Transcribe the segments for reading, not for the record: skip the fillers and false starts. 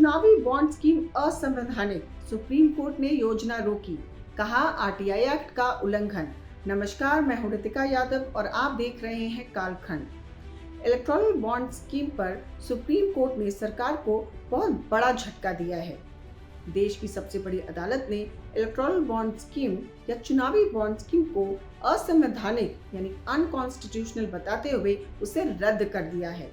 चुनावी bond scheme असंवैधानिक, supreme court ने योजना रोकी, कहा आरटीआई एक्ट का उल्लंघन। नमस्कार, मैं हूं रितिका यादव और आप देख रहे हैं कालखंड। इलेक्टोरल बॉन्ड स्कीम पर सुप्रीम कोर्ट ने सरकार को बहुत बड़ा झटका दिया है। देश की सबसे बड़ी अदालत ने इलेक्टोरल बॉन्ड स्कीम या चुनावी बॉन्ड स्कीम को असंवैधानिक यानी अनकॉन्स्टिट्यूशनल बताते हुए उसे रद्द कर दिया है।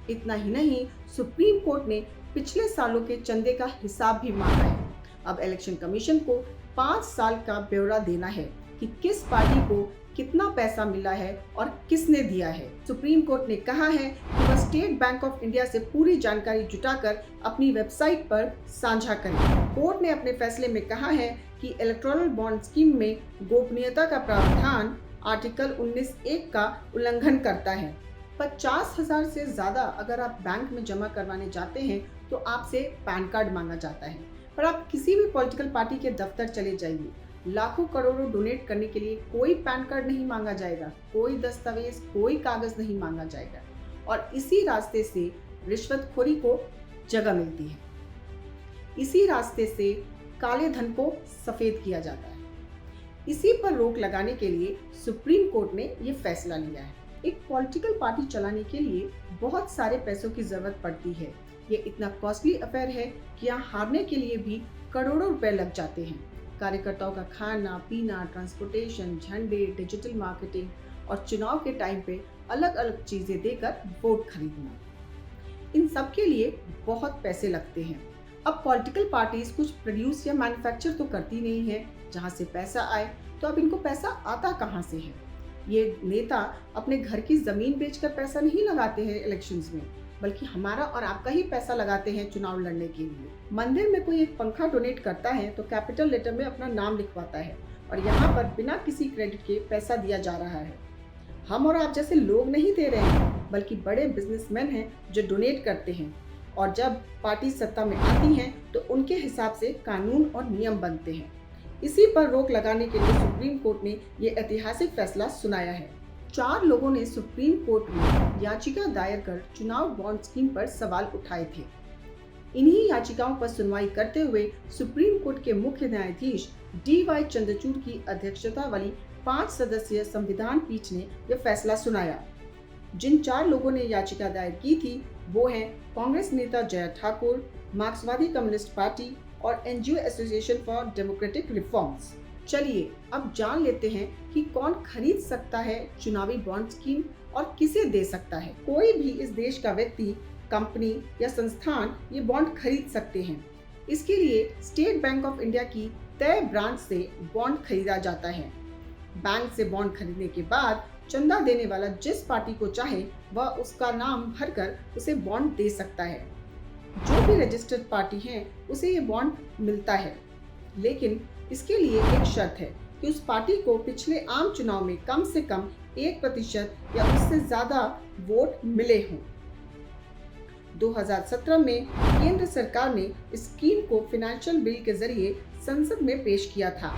इतना ही नहीं, सुप्रीम कोर्ट ने पिछले सालों के चंदे का हिसाब भी मांगा है। अब इलेक्शन कमीशन को 5 साल का ब्यौरा देना है कि किस पार्टी को कितना पैसा मिला है और किसने दिया है। सुप्रीम कोर्ट ने कहा है कि वह स्टेट बैंक ऑफ इंडिया से पूरी जानकारी जुटाकर अपनी वेबसाइट पर साझा करें। कोर्ट ने अपने फैसले में कहा है कि इलेक्टोरल बॉन्ड स्कीम में गोपनीयता का प्रावधान आर्टिकल 19(1) का उल्लंघन करता है। 50,000 से ज्यादा अगर आप बैंक में जमा करवाने जाते हैं तो आपसे पैन कार्ड मांगा जाता है। पर आप किसी भी पॉलिटिकल पार्टी के दफ्तर चले जाइए, लाखों करोड़ों डोनेट करने के लिए कोई पैन कार्ड नहीं मांगा जाएगा, कोई दस्तावेज, कोई कागज नहीं मांगा जाएगा। और इसी रास्ते से रिश्वतखोरी को जगह मिलती है, इसी रास्ते से काले धन को सफेद किया जाता है। इसी पर रोक लगाने के लिए सुप्रीम कोर्ट ने ये फैसला लिया है। एक पॉलिटिकल पार्टी चलाने के लिए बहुत सारे पैसों की जरूरत पड़ती है। ये इतना कॉस्टली अफेयर है कि यहाँ हारने के लिए भी करोड़ों रुपए लग जाते हैं। कार्यकर्ताओं का खाना पीना, ट्रांसपोर्टेशन, झंडे, डिजिटल मार्केटिंग और चुनाव के टाइम पे अलग अलग चीजें देकर वोट खरीदना, इन सब के लिए बहुत पैसे लगते हैं। अब पॉलिटिकल पार्टीज कुछ प्रोड्यूस या मैन्युफैक्चर तो करती नहीं है। जहाँ से पैसा आए तो अब इनको पैसा आता कहाँ से है? ये नेता अपने घर की जमीन बेचकर पैसा नहीं लगाते हैं इलेक्शंस में, बल्कि हमारा और आपका ही पैसा लगाते हैं चुनाव लड़ने के लिए। मंदिर में कोई एक पंखा डोनेट करता है तो कैपिटल लेटर में अपना नाम लिखवाता है और यहाँ पर बिना किसी क्रेडिट के पैसा दिया जा रहा है। हम और आप जैसे लोग नहीं दे रहे हैं, बल्कि बड़े बिजनेसमैन हैं जो डोनेट करते हैं। और जब पार्टी सत्ता में आती हैं तो उनके हिसाब से कानून और नियम बनते हैं। इसी पर रोक लगाने के लिए सुप्रीम कोर्ट ने ये ऐतिहासिक फैसला सुनाया है। 4 लोगों ने सुप्रीम कोर्ट में याचिका दायर कर चुनाव बॉन्ड स्कीम पर सवाल उठाए थे। इन्हीं याचिकाओं पर सुनवाई करते हुए सुप्रीम कोर्ट के मुख्य न्यायाधीश DY चंद्रचूड़ की अध्यक्षता वाली 5 सदस्यीय संविधान पीठ ने यह फैसला सुनाया। जिन 4 लोगों ने याचिका दायर की थी वो हैं कांग्रेस नेता जया ठाकुर, मार्क्सवादी कम्युनिस्ट पार्टी और NGO association for democratic reforms. चलिए अब जान लेते हैं कि कौन खरीद सकता है चुनावी बॉन्ड स्कीम और किसे दे सकता है। कोई भी इस देश का व्यक्ति, कंपनी या संस्थान ये बॉन्ड खरीद सकते हैं। इसके लिए स्टेट बैंक ऑफ इंडिया की तय ब्रांच से बॉन्ड खरीदा जाता है। बैंक से बॉन्ड खरीदने के बाद चंदा देने वाला जिस पार्टी को चाहे वह उसका नाम भरकर उसे बॉन्ड दे सकता है। जो भी रजिस्टर्ड पार्टी है उसे ये बॉन्ड मिलता है, लेकिन इसके लिए एक शर्त है कि उस पार्टी को पिछले आम चुनाव में कम से कम 1% या उससे ज्यादा वोट मिले हों। 2017 में केंद्र सरकार ने इस स्कीम को फाइनेंशियल बिल के जरिए संसद में पेश किया था।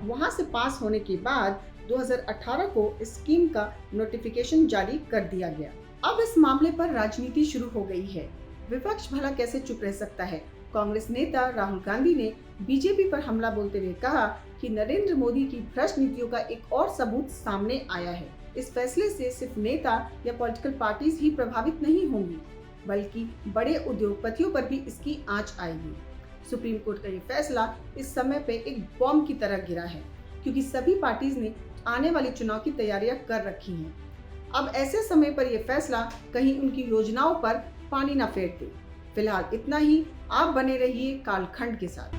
वहां से पास होने के बाद 2018 को इस स्कीम का नोटिफिकेशन जारी कर दिया गया। अब इस मामले पर राजनीति शुरू हो गई है। विपक्ष भला कैसे चुप रह सकता है? कांग्रेस नेता राहुल गांधी ने बीजेपी पर हमला बोलते हुए कहा कि नरेंद्र मोदी की भ्रष्ट नीतियों का एक और सबूत सामने आया है। इस फैसले से सिर्फ नेता या पॉलिटिकल पार्टीज ही प्रभावित नहीं होंगी, बल्कि बड़े उद्योगपतियों पर भी इसकी आंच आएगी। सुप्रीम कोर्ट का ये फैसला इस समय पे एक बॉम्ब की तरह गिरा है, क्योंकि सभी पार्टीज ने आने वाले चुनाव की तैयारियां कर रखी हैं। अब ऐसे समय पर यह फैसला कहीं उनकी योजनाओं पर पानी न फेर दे। फिलहाल इतना ही। आप बने रहिए कालखंड के साथ।